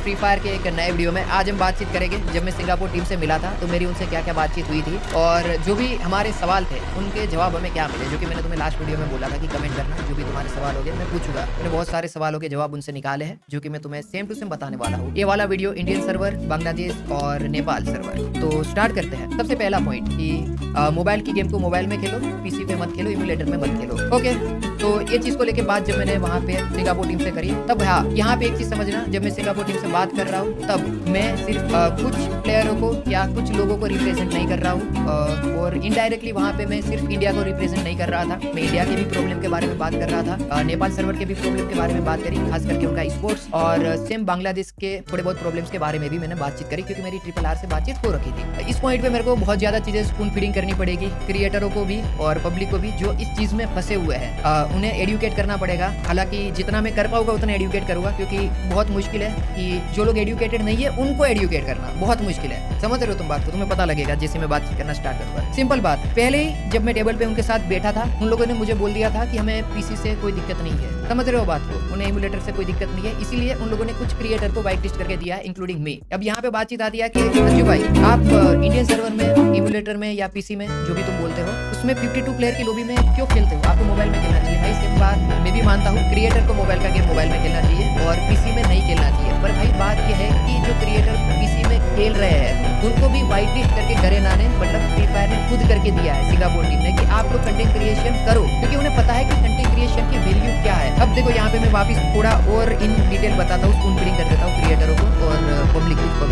Free fire के एक नए वीडियो में। आज हम बातचीत करेंगे जब मैं सिंगापुर टीम से मिला था तो मेरी उनसे क्या क्या बातचीत हुई थी और जो भी हमारे सवाल थे उनके जवाब हमें क्या मिले, जो कि मैंने तुम्हें लास्ट वीडियो में बोला था कि कमेंट करना जो भी तुम्हारे सवाल होंगे मैं पूछूंगा। मैंने बहुत सारे सवालों के जवाब उनसे निकाले हैं जो कि मैं तुम्हें सेम टू सेम बताने वाला हूँ। ये वाला वीडियो इंडियन सर्वर, बांग्लादेश और नेपाल सर्वर। तो स्टार्ट करते हैं। सबसे पहला पॉइंट कि मोबाइल की गेम को मोबाइल में खेलो, पीसी पे मत खेलो, इम्यूलेटर में मत खेलो। ओके, तो ये चीज को लेके बात जब मैंने वहाँ पे सिंगापुर टीम से करी तब हाँ, यहाँ पे एक चीज समझना, जब मैं सिंगापुर टीम से बात कर रहा हूँ तब मैं सिर्फ कुछ प्लेयरों को या कुछ लोगों को रिप्रेजेंट नहीं कर रहा हूँ और इनडायरेक्टली वहाँ पे मैं सिर्फ इंडिया को रिप्रेजेंट नहीं कर रहा था। मैं इंडिया के भी प्रॉब्लम के बारे में बात कर रहा था, नेपाल सर्वर के भी प्रॉब्लम के बारे में बात करी, खास करके उनका स्पोर्ट्स, और सेम बांग्लादेश के थोड़े बहुत प्रॉब्लम्स के बारे में भी मैंने बातचीत करी क्योंकि मेरी RRR से बातचीत हो रखी थी। इस पॉइंट पे मेरे को बहुत ज्यादा चीजें स्पून फीडिंग करनी पड़ेगी क्रिएटरों को भी और पब्लिक को भी जो इस चीज में फंसे हुए हैं। उन्हें एडुकेट करना पड़ेगा। हालांकि जितना मैं कर पाऊंगा उतना एडुकेट करूंगा क्योंकि बहुत मुश्किल है कि जो लोग एडुकेटेड नहीं है उनको एडुकेट करना बहुत मुश्किल है। समझ रहे हो तुम बात को? तुम्हें पता लगेगा जैसे मैं बातचीत करना स्टार्ट करूंगा। सिंपल बात, पहले ही जब मैं टेबल पे उनके साथ बैठा था उन लोगों ने मुझे बोल दिया था कि हमें पीसी से कोई दिक्कत नहीं है। समझ रहे हो बात को? उन्हें इम्यूलेटर से कोई दिक्कत नहीं है, इसीलिए उन लोगों ने कुछ क्रिएटर को वाइट लिस्ट करके दिया है, इंक्लूडिंग मी। अब यहाँ पे बातचीत आती है कि अंजू भाई आप इंडियन सर्वर में, इम्यूलेटर में या पीसी में जो भी तुम बोलते हो उसमें 52 प्लेयर की लॉबी में क्यों खेलते हो? आपको मोबाइल में खेलना चाहिए। भाई सिर्फ बात मैं भी मानता हूँ, क्रिएटर को मोबाइल का गेम मोबाइल में खेलना चाहिए और पीसी में नहीं खेलना चाहिए। पर भाई बात यह है कि जो क्रिएटर पीसी में खेल रहे हैं उनको भी वाइट लिस्ट करके गरेना ने, मतलब फ्री फायर ने खुद करके दिया है सिंगापुर टीम ने कि आप लोग कंटेंट क्रिएशन करो, क्योंकि उन्हें पता है कि कंटेंट क्रिएशन की वैल्यू क्या है। अब देखो यहाँ पे मैं वापिस थोड़ा और इन डिटेल बताता हूँ, स्पून फीडिंग कर देता हूँ क्रिएटरों को और पब्लिक को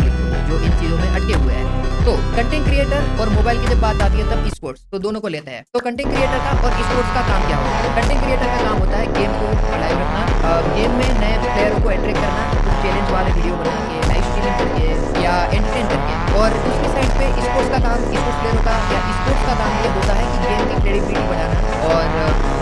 जो इन चीजों में अटके हुए हैं। तो कंटेंट क्रिएटर और मोबाइल की जब बात आती है तब स्पोर्ट्स, तो दोनों को लेते हैं। तो कंटेंट क्रिएटर का और स्पोर्ट्स का काम क्या होता है? कंटेंट क्रिएटर का काम होता है गेम को लाइव रखना, गेम में नए प्लेयरों को अट्रैक्ट करना, कुछ चैलेंज वाले वीडियो बना के, लाइव स्ट्रीमिंग करके या एंटरटेन करके। और दूसरी साइड पे स्पोर्ट्स का काम, स्पोर्ट्स प्लेयरों का या स्पोर्ट्स का काम ये होता है कि गेम की क्रेडिबिलिटी बढ़ाना और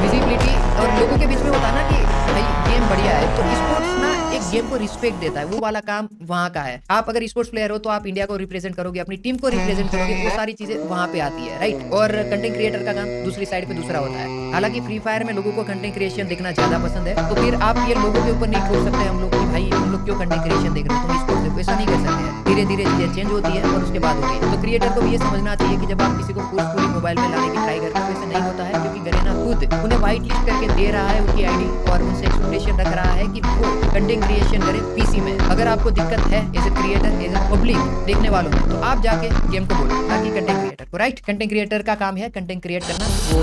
विजिबिलिटी और लोगों के बीच में बताना कि भाई गेम बढ़िया है। तो स्पोर्ट्स ना एक गेम को रिस्पेक्ट देता है, वो वाला काम वहाँ का है। आप अगर स्पोर्ट्स प्लेयर हो तो आप इंडिया को रिप्रेजेंट करोगे, अपनी टीम को रिप्रेजेंट करोगे, वो सारी चीजें वहाँ पे आती है, राइट। और कंटेंट क्रिएटर का काम दूसरी साइड पे दूसरा होता है। हालांकि फ्री फायर में लोगों को कंटेंट क्रिएशन देखना ज्यादा पसंद है, तो फिर आप ये लोगों के ऊपर नहीं छोड़ सकते हम लोग कि भाई हम लोग क्यों कंटेंट क्रिएशन देख रहे हो, तुम स्पोर्ट्स देखो, ऐसा नहीं कर सकते हैं। धीरे धीरे चीजें चेंज होती है और उसके बाद होती है। तो क्रिएटर को भी ये समझना चाहिए कि जब आप किसी को फोर्सफुली मोबाइल में लाने की ट्राई करते हो, ऐसे नहीं होता है, क्योंकि गरेना खुद उन्हें वाइट लिस्ट करके दे रहा है उनकी आईडी और उनसे एक्सपेक्टेशन रख रहा है कि वो कंटेंट क्रिएशन करे पीसी में। अगर आपको दिक्कत है as a creator, as a public देखने वालों में, तो आप जाके गेम को बोलो, ताकि कंटेंट क्रिएटर को, राइट। कंटेंट क्रिएटर का काम है कंटेंट क्रिएट करना। वो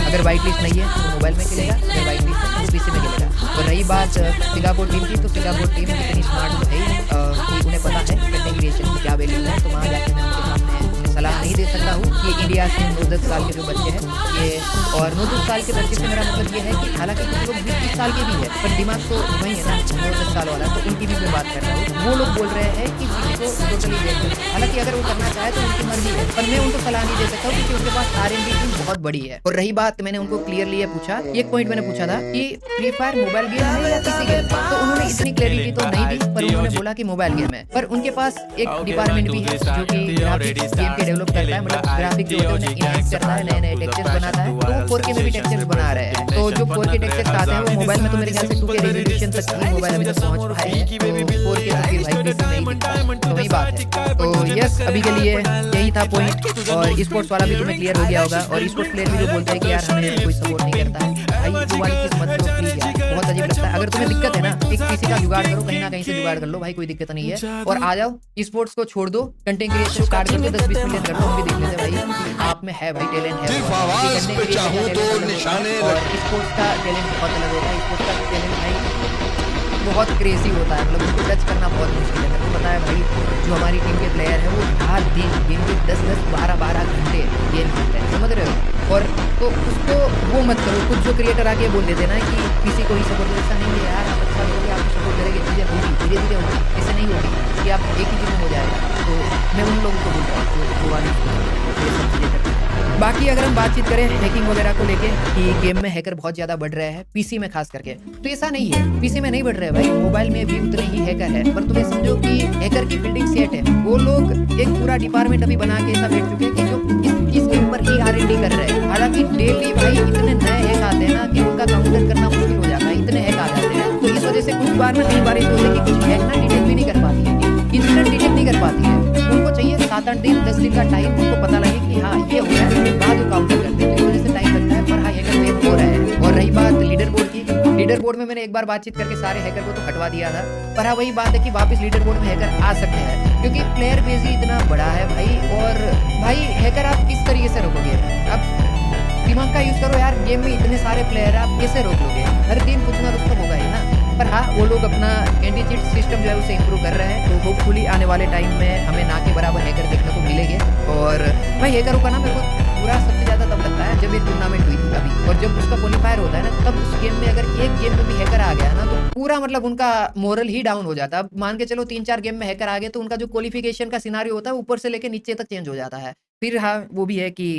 अगर वाइट लिस्ट नहीं है तो मोबाइल में खेलेगा, अगर वाइट लिस्ट है तो पीसी में खेलेगा। और रही बात सिंगापुर टीम की, तो सिंगापुर टीम इतनी स्मार्ट है कि उन्हें पता है कंटेंट क्रिएशन की क्या वैल्यू है। तो वहाँ जाके मैं उनके सामने सलाह नहीं दे सकता हूँ कि इंडिया से 9-10 साल के जो बच्चे हैं ये, और 9-10 साल के बच्चे से मेरा मतलब ये है कि हालांकि कुछ लोग 20-30 साल के भी है, पर दिमाग तो वही है ना 9-10 साल वाला, तो उनकी भी मैं बात कर रहा हूँ। वो लोग बोल रहे हैं कि किसी को टोटली देख दो, हालांकि अगर वो करना चाहे तो उनकी मर्जी है, पर मैं उनको सलाह नहीं दे सकता हूँ क्योंकि उनके पास R&D टीम बहुत बड़ी है। और रही बात, मैंने उनको क्लियरली ये पूछा, एक पॉइंट मैंने पूछा था कि फ्री फायर मोबाइल गेम है या पीसी गेम, तो उन्होंने इतनी क्लैरिटी तो नहीं दी, पर उन्होंने बोला कि मोबाइल गेम है। पर उनके पास एक डिपार्टमेंट भी है जो कि ग्राफिक्स गेम के डेवलप करता है, मतलब ग्राफिक जो होते हैं इनहेंस करता है, नए टेक्सचर्स बनाता है। तो वो 4K में भी टेक्सचर्स बना रहे हैं। तो जो 4K टेक्सचर्स आते हैं वो मोबाइल में तो मेरे ख्याल से 2K रेजोल्यूशन तक ही मोबाइल अभी तक पहुंच पाए हैं, तो 4K तो फिर भाई पीसी में ही दिखता है, तो वही बात है। तो यस, अभी के लिए यही था पॉइंट। और स्पोर्ट्स वाला भी तुम्हें क्लियर हो गया होगा। और स्पोर्ट्स प्लेयर भी जो बोलते हैं कि यार हमें कोई सपोर्ट नहीं करता है, भाई वो वाली चीज मत करो प्लीज यार, बहुत अजीब लगता है। अगर तुम्हें दिक्कत है ना, एक पीसी का जुगाड़ करो, कहीं ना कहीं से जुगाड़ कर लो भाई, कोई दिक्कत नहीं है। और आ जाओ, स्पोर्ट्स को छोड़ दो, कंटेंट क्रिएशन स्टार्ट कर दो, 10-20 मिलियन कर दो, हम भी देख लेते हैं भाई आप में है भाई टैलेंट है। और स्पोर्ट्स का टैलेंट बहुत अलग होता है, स्पोर्ट्स का टैलेंट भाई बहुत क्रेजी होता है, मतलब उसको टच करना बहुत मुश्किल है। मेरे को पता है भाई जो हमारी टीम के प्लेयर है वो रात दिन दिन के 10-10, 12-12 घंटे गेम खेलते हैं, समझ रहे हो। और तो उसको वो मत करो, कुछ जो क्रिएटर आके बोल देते ना कि किसी को ही सपोर्ट, ऐसा नहीं है यार, आप अच्छा करोगे आपको सपोर्ट करेंगे, चीज़ें होगी धीरे धीरे होगी, ऐसे नहीं होगी कि आप एक ही चीज़ में हो जाएगा। तो मैं उन लोगों को बोल रहा हूँ जो वाली ये सब चीज़ें करते हैं। बाकी अगर हम बातचीत करें हैकिंग वगैरह को लेके कि गेम में हैकर बहुत ज्यादा बढ़ रहे हैं पीसी में खास करके, तो ऐसा नहीं है, पीसी में नहीं बढ़ रहे भाई, मोबाइल में भी उतने ही हैकर है। पर तुम्हें समझो कि हैकर की फील्डिंग सेट है, वो लोग एक पूरा डिपार्टमेंट अभी बना के ऐसा बैठ चुके हैं कि जो इसके ऊपर ही R&D कर रहे हैं। हालांकि डेली भाई इतने नए हैक आते हैं ना कि उनका काउंटर करना मुश्किल हो जाता है, इतने हैक आ जाते हैं। तो इस वजह से कुछ बार में कई बार ऐसा होता है कि कुछ हैक ना डिटेक्ट भी नहीं कर 7-8 दिन 10 दिन का टाइम उनको पता लगे कि हाँ ये हो रहा है, उसके बाद वो काउंटर करते हैं, तो इस वजह से टाइम लगता है। पर हाँ हैकर फेम हो रहा है। और रही बात लीडर बोर्ड की, लीडर बोर्ड में मैंने एक बार बातचीत करके सारे हैकर को तो हटवा दिया था, पर हाँ वही बात है कि वापस लीडर बोर्ड में हैकर आ सकते हैं, क्योंकि प्लेयर बेस ही इतना बड़ा है भाई। और भाई हैकर आप किस तरीके से रोकोगे? आप दिमाग का यूज करो यार, गेम में इतने सारे प्लेयर है, आप कैसे रोक लोगे? हर दिन कुछ ना कुछ तो होगा ही ना। पर हाँ वो लोग अपना एंटी चीट सिस्टम जो है उसे इम्प्रूव कर रहे हैं, तो होपफुली आने वाले टाइम में हमें ना के बराबर हैकर देखने को मिलेंगे। और भाई हैकरों का ना मेरे को पूरा सबसे ज्यादा तब लगता है जब ये टूर्नामेंट हुई थी अभी, और जब उसका क्वालिफायर होता है ना, तब उस गेम में अगर एक गेम में भी हैकर आ गया ना, तो पूरा मतलब उनका मोरल ही डाउन हो जाता है। अब मान के चलो 3-4 गेम में हैकर आ गए, तो उनका जो क्वालिफिकेशन का सिनारियो होता है ऊपर से लेके नीचे तक चेंज हो जाता है। फिर हाँ वो भी है कि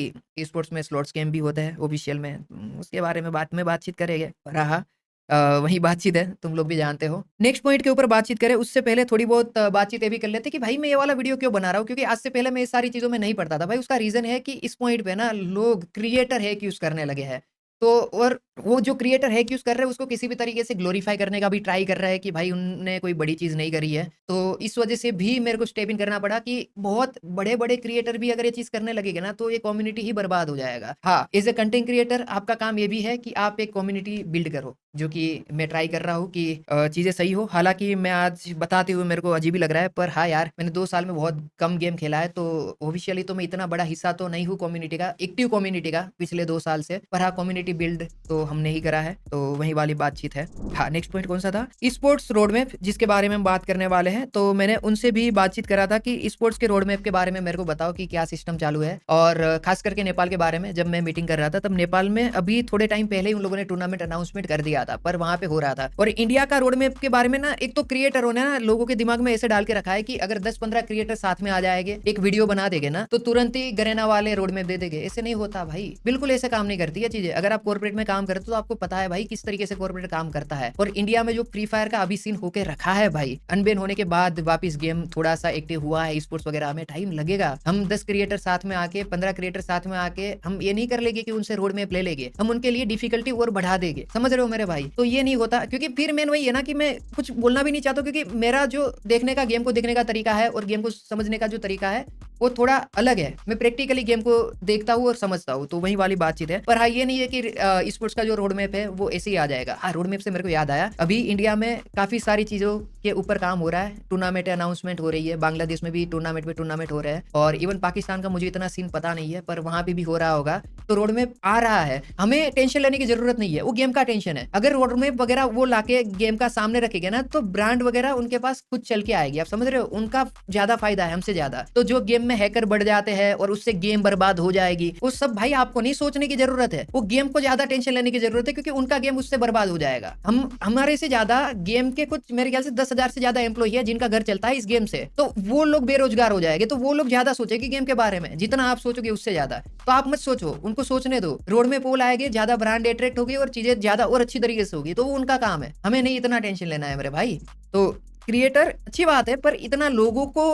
स्पोर्ट्स में स्लॉट्स गेम भी होते हैं ऑफिशियल में, उसके बारे में बातचीत करेंगे। पर हाँ वही बातचीत है, तुम लोग भी जानते हो। नेक्स्ट पॉइंट के ऊपर बातचीत करें उससे पहले थोड़ी बहुत बातचीत ये भी कर लेते हैं कि भाई मैं ये वाला वीडियो क्यों बना रहा हूँ, क्योंकि आज से पहले मैं ये सारी चीज़ों में नहीं पढ़ता था भाई। उसका रीज़न है कि इस पॉइंट पे ना लोग क्रिएटर हैक यूज़ करने लगे हैं। तो और वो जो क्रिएटर हैक यूज़ कर रहे हैं उसको किसी भी तरीके से ग्लोरीफाई करने का भी ट्राई कर रहा है कि भाई उनने कोई बड़ी चीज़ नहीं करी है। तो इस वजह से भी मेरे को स्टेप इन करना पड़ा कि बहुत बड़े-बड़े क्रिएटर भी अगर ये चीज़ करने लगेंगे ना, तो ये कम्युनिटी ही बर्बाद हो जाएगा। हाँ, एज़ अ कंटेंट क्रिएटर आपका काम ये भी है कि आप एक कम्युनिटी बिल्ड करो, जो कि मैं ट्राई कर रहा हूँ कि चीज़ें सही हो। हालाँकि मैं आज बताते हुए मेरे को अजीब ही लग रहा है, पर हाँ यार, मैंने 2 साल में बहुत कम गेम खेला है, तो ऑफ़िशियली तो मैं इतना बड़ा हिस्सा तो नहीं हूँ कम्युनिटी का, एक्टिव कम्युनिटी का पिछले 2 साल से। पर हाँ, कम्युनिटी बिल्ड तो हमने ही करा है, तो वही वाली बातचीत है। हाँ, नेक्स्ट पॉइंट कौन-सा था? स्पोर्ट्स रोड मैप जिसके बारे में हम बात करने वाले हैं, तो मैंने उनसे भी बातचीत करा था कि स्पोर्ट्स के रोड मैप के बारे में मेरे को बताओ कि क्या सिस्टम चालू है। और ख़ास करके नेपाल के बारे में जब मैं मीटिंग कर रहा था, तब नेपाल में अभी थोड़े टाइम पहले ही उन लोगों ने टूर्नामेंट अनाउंसमेंट कर दिया था, पर वहाँ पे हो रहा था। और इंडिया का रोड मैप के बारे में ना, एक तो क्रिएटरों ने ना लोगों के दिमाग में ऐसे डाल के रखा है कि अगर 10-15 क्रिएटर साथ में आ जाएंगे, एक वीडियो बना देंगे ना, तो तुरंत ही गरेना वाले रोड मैप दे देंगे। ऐसे नहीं होता भाई, बिल्कुल ऐसे काम नहीं करती है चीजें। अगर आप कॉर्पोरेट में काम करते हो तो आपको पता है भाई किस तरीके से कॉर्पोरेट काम करता है। और इंडिया में जो फ्री फायर का अभी सीन होके रखा है भाई, अनबेन होने के बाद वापिस गेम थोड़ा सा एक्टिव हुआ है, स्पोर्ट्स वगैरह में टाइम लगेगा। हम 10 क्रिएटर साथ में आके, 15 क्रिएटर साथ में आके हम ये नहीं कर लेंगे कि उनसे रोड मैप ले लेंगे, हम उनके लिए डिफिकल्टी और बढ़ा देंगे। समझ रहे हो मेरे भाई? तो ये नहीं होता, क्योंकि फिर मेन वही है ना कि मैं कुछ बोलना भी नहीं चाहता, क्योंकि मेरा जो देखने का, गेम को देखने का तरीका है और गेम को समझने का जो तरीका है वो थोड़ा अलग है। मैं प्रैक्टिकली गेम को देखता हूँ और समझता हूँ, तो वही वाली बातचीत है। पर हाँ ये नहीं है कि स्पोर्ट्स का जो रोड मैप है वो ऐसे ही आ जाएगा। हाँ, रोड मैप से मेरे को याद आया, अभी इंडिया में काफी सारी चीजों के ऊपर काम हो रहा है। टूर्नामेंट अनाउंसमेंट हो रही है, बांग्लादेश में भी टूर्नामेंट पे टूर्नामेंट हो रहा है, और इवन पाकिस्तान का मुझे इतना सीन पता नहीं है, पर वहां पे भी हो रहा होगा। तो रोड मैप आ रहा है, हमें टेंशन लेने की जरूरत नहीं है, वो गेम का टेंशन है। अगर रोड मैप वगैरह वो लाके गेम का सामने रखेंगे ना, तो ब्रांड वगैरह उनके पास खुद चल के आएगी। आप समझ रहे हो? उनका ज्यादा फायदा है हमसे ज्यादा। तो जो गेम में हैकर बढ़ जाते हैं और उससे गेम बर्बाद हो जाएगी, वो सब भाई आपको नहीं सोचने की जरूरत है, वो गेम को ज्यादा टेंशन लेने की जरूरत है, क्योंकि उनका गेम उससे बर्बाद हो जाएगा। हम हमारे से ज्यादा गेम के कुछ मेरे ख्याल से 10,000 से ज्यादा एम्प्लॉय है जिनका घर चलता है इस गेम से, तो वो लोग बेरोजगार हो जाएंगे। तो वो लोग ज्यादा सोचेंगे गेम के बारे में, जितना आप सोचोगे उससे ज्यादा। तो आप मत सोचो, उनको सोचने दो। रोड में पोल आएंगे, ज्यादा ब्रांड अट्रैक्ट होगी और चीजें ज्यादा और अच्छी तरीके से होगी, तो वो उनका काम है, हमें नहीं इतना टेंशन लेना है मेरे भाई। तो क्रिएटर अच्छी बात है, पर इतना लोगों को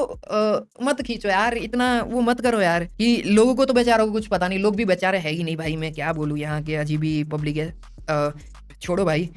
मत खींचो यार, इतना वो मत करो यार कि लोगों को तो बेचारों को कुछ पता नहीं। लोग भी बेचारे है ही नहीं भाई, मैं क्या बोलूँ, यहाँ के अजीब ही पब्लिक है। छोड़ो भाई,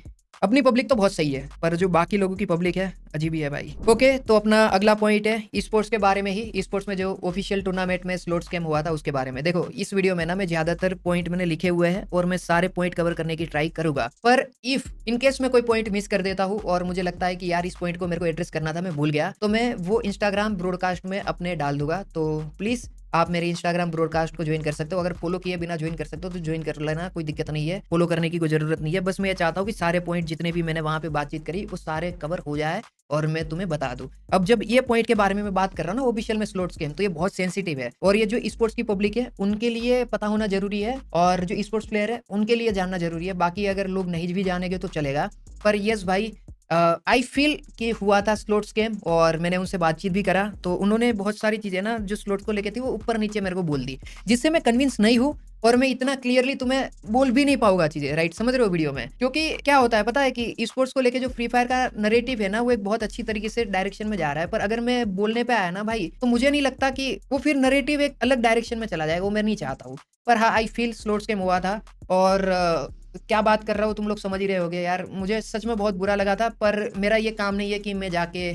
अपनी पब्लिक तो बहुत सही है, पर जो बाकी लोगों की पब्लिक है अजीब ही है भाई। ओके, तो अपना अगला पॉइंट है स्पोर्ट्स के बारे में ही। स्पोर्ट्स में जो ऑफिशियल टूर्नामेंट में स्लॉट स्कैम हुआ था उसके बारे में। देखो, इस वीडियो में ना मैं ज्यादातर पॉइंट मैंने लिखे हुए हैं और मैं सारे पॉइंट कवर करने की ट्राई करूंगा, पर इफ इन केस मैं कोई पॉइंट मिस कर देता हूँ और मुझे लगता है कि यार इस पॉइंट को मेरे को एड्रेस करना था, मैं भूल गया, तो मैं वो इंस्टाग्राम ब्रॉडकास्ट में अपने डाल दूंगा। तो प्लीज आप मेरे इंस्टाग्राम ब्रॉडकास्ट को ज्वाइन कर सकते हो। अगर फॉलो किए बिना ज्वाइन कर सकते हो तो ज्वाइन कर लेना, कोई दिक्कत नहीं है, फॉलो करने की कोई जरूरत नहीं है। बस मैं ये चाहता हूँ कि सारे पॉइंट जितने भी मैंने वहां पे बातचीत करी वो सारे कवर हो जाए और मैं तुम्हें बता दूं। अब जब ये पॉइंट के बारे में मैं बात कर रहा हूँ ना ऑफिशियल में स्लॉट्स गेम, तो ये बहुत सेंसिटिव है, और ये जो स्पोर्ट्स की पब्लिक है उनके लिए पता होना जरूरी है, और जो स्पोर्ट्स प्लेयर है उनके लिए जानना जरूरी है। बाकी अगर लोग नहीं भी जानेंगे तो चलेगा, पर यस भाई आई फील कि हुआ था स्लॉट्स गेम, और मैंने उनसे बातचीत भी करा, तो उन्होंने बहुत सारी चीजें ना जो स्लॉट को लेके थी वो ऊपर नीचे मेरे को बोल दी, जिससे मैं कन्विंस नहीं हूँ, और मैं इतना क्लियरली तुम्हें बोल भी नहीं पाऊंगा चीजें, राइट? समझ रहे हो वीडियो में? क्योंकि क्या होता है पता है कि स्पोर्ट्स को लेके जो फ्री फायर का नरेटिव है ना, वो एक बहुत अच्छी तरीके से डायरेक्शन में जा रहा है, पर अगर मैं बोलने पे आया ना भाई, तो मुझे नहीं लगता कि वो फिर नरेटिव एक अलग डायरेक्शन में चला जाएगा, वो मैं नहीं चाहता हूँ। पर हाँ, आई फील स्लॉट्स गेम हुआ था, और क्या बात कर रहा हूँ तुम लोग समझ ही रहे होगे यार। मुझे सच में बहुत बुरा लगा था, पर मेरा ये काम नहीं है कि मैं जाके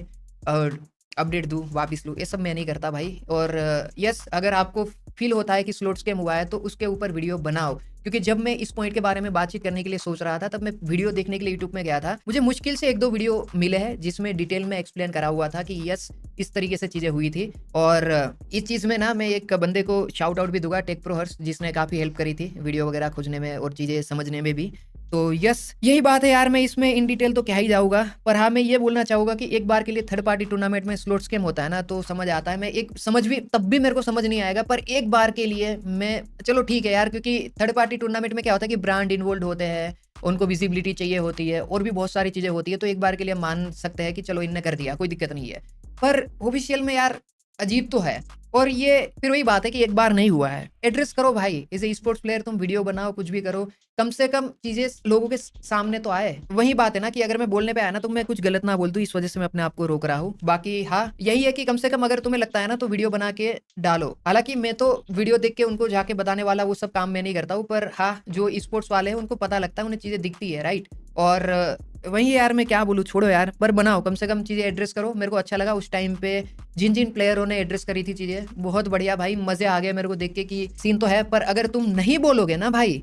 अपडेट दूँ, वापस लूँ, ये सब मैं नहीं करता भाई। और यस, अगर आपको फ़ील होता है कि स्लॉट स्कैम हुआ है तो उसके ऊपर वीडियो बनाओ। क्योंकि जब मैं इस पॉइंट के बारे में बातचीत करने के लिए सोच रहा था, तब मैं वीडियो देखने के लिए यूट्यूब में गया था। मुझे मुश्किल से 1-2 वीडियो मिले हैं जिसमें डिटेल में एक्सप्लेन करा हुआ था कि यस, इस तरीके से चीज़ें हुई थी। और इस चीज़ में ना मैं एक बंदे को शाउट आउट भी दूँगा, टेक प्रो हर्ष, जिसने काफ़ी हेल्प करी थी वीडियो वगैरह खोजने में और चीज़ें समझने में भी। तो यस, यही बात है यार, मैं इसमें इन डिटेल तो क्या ही जाऊँगा। पर हाँ, मैं ये बोलना चाहूँगा कि एक बार के लिए थर्ड पार्टी टूर्नामेंट में स्लॉट स्कैम होता है ना, तो समझ आता है। मैं एक समझ भी तब भी मेरे को समझ नहीं आएगा, पर एक बार के लिए मैं चलो ठीक है यार, क्योंकि थर्ड पार्टी टूर्नामेंट में क्या होता है कि ब्रांड इन्वॉल्वड होते हैं, उनको विजिबिलिटी चाहिए होती है और भी बहुत सारी चीज़ें होती है, तो एक बार के लिए मान सकते हैं कि चलो इनने कर दिया, कोई दिक्कत नहीं है। पर ऑफिशियल में यार अजीब तो है। और ये फिर वही बात है कि एक बार नहीं हुआ है। एड्रेस करो भाई, एज़ ए स्पोर्ट्स प्लेयर तुम वीडियो बनाओ, कुछ भी करो, कम से कम चीज़ें लोगों के सामने तो आए। वही बात है ना कि अगर मैं बोलने पे आया ना तो मैं कुछ गलत ना बोल दूँ, इस वज़ह से मैं अपने आप को रोक रहा हूँ। बाकी हाँ, यही है कि कम से कम अगर तुम्हें लगता है ना तो वीडियो बना के डालो। हालाँकि मैं तो वीडियो देख के उनको जाके बताने वाला वो सब काम मैं नहीं करता हूँ, पर हाँ, जो स्पोर्ट्स वाले हैं उनको पता लगता है, उन्हें चीज़ें दिखती है, राइट? और वही यार, मैं क्या बोलूँ, छोड़ो यार, पर बनाओ, कम से कम चीज़ें एड्रेस करो। मेरे को अच्छा लगा उस टाइम पे जिन-जिन प्लेयरों ने एड्रेस करी थी चीज़ें, बहुत बढ़िया भाई, मज़े आ गए मेरे को देख के कि सीन तो है, पर अगर तुम नहीं बोलोगे ना भाई,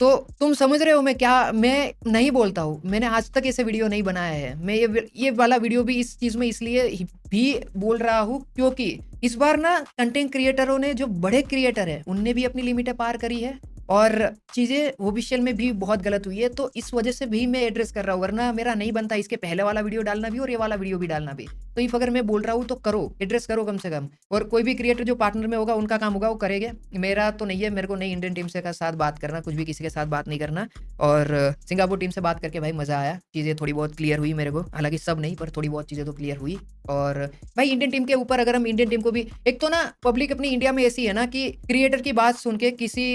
तो तुम समझ रहे हो मैं नहीं बोलता हूँ। मैंने आज तक ऐसे वीडियो नहीं बनाया है। मैं ये वाला वीडियो भी इस चीज़ में इसलिए भी बोल रहा हूँ क्योंकि इस बार ना कंटेंट क्रिएटरों ने, जो बड़े क्रिएटर हैं, उनने भी अपनी लिमिटें पार करी है और चीज़ें ऑफिशियल में भी बहुत गलत हुई है। तो इस वजह से भी मैं एड्रेस कर रहा हूँ, वरना मेरा नहीं बनता इसके पहले वाला वीडियो डालना भी और ये वाला वीडियो भी डालना भी। तो इफ अगर मैं बोल रहा हूँ तो करो, एड्रेस करो कम से कम। और कोई भी क्रिएटर जो पार्टनर में होगा, उनका काम होगा, वो करेंगे। मेरा तो नहीं है, मेरे को नहीं इंडियन टीम से का साथ बात करना, कुछ भी किसी के साथ बात नहीं करना। और सिंगापुर टीम से बात करके भाई मज़ा आया, चीज़ें थोड़ी बहुत क्लियर हुई मेरे को। हालाँकि सब नहीं, पर थोड़ी बहुत चीज़ें तो क्लियर हुई। और भाई इंडियन टीम के ऊपर, अगर हम इंडियन टीम को भी, एक तो ना पब्लिक अपनी इंडिया में ऐसी है ना कि क्रिएटर की बात सुन के किसी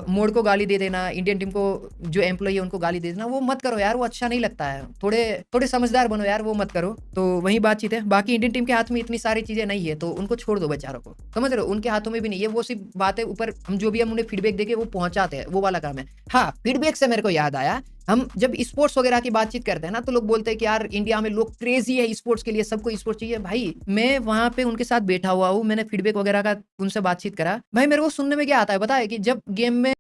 मोड को गाली दे देना, इंडियन टीम को जो एम्प्लॉई है उनको गाली दे देना, वो मत करो यार, वो अच्छा नहीं लगता है। थोड़े थोड़े समझदार बनो यार, वो मत करो। तो वही बातचीत है। बाकी इंडियन टीम के हाथ में इतनी सारी चीज़ें नहीं है, तो उनको छोड़ दो बेचारों को, समझ रहे हो? उनके हाथों में भी नहीं है, वो सिर्फ बातें ऊपर हम जो भी हम उन्हें फीडबैक देके वो पहुँचाते हैं, वो वाला काम है। हाँ, फीडबैक से मेरे को याद आया, हम जब स्पोर्ट्स वगैरह की बातचीत करते हैं ना, तो लोग बोलते हैं कि यार इंडिया में लोग क्रेजी है स्पोर्ट्स के लिए, सबको स्पोर्ट्स चाहिए। भाई मैं वहाँ पे उनके साथ बैठा हुआ हूँ, मैंने फीडबैक वगैरह का उनसे बातचीत करा। भाई मेरे को सुनने में क्या आता है पता है? कि जब गेम में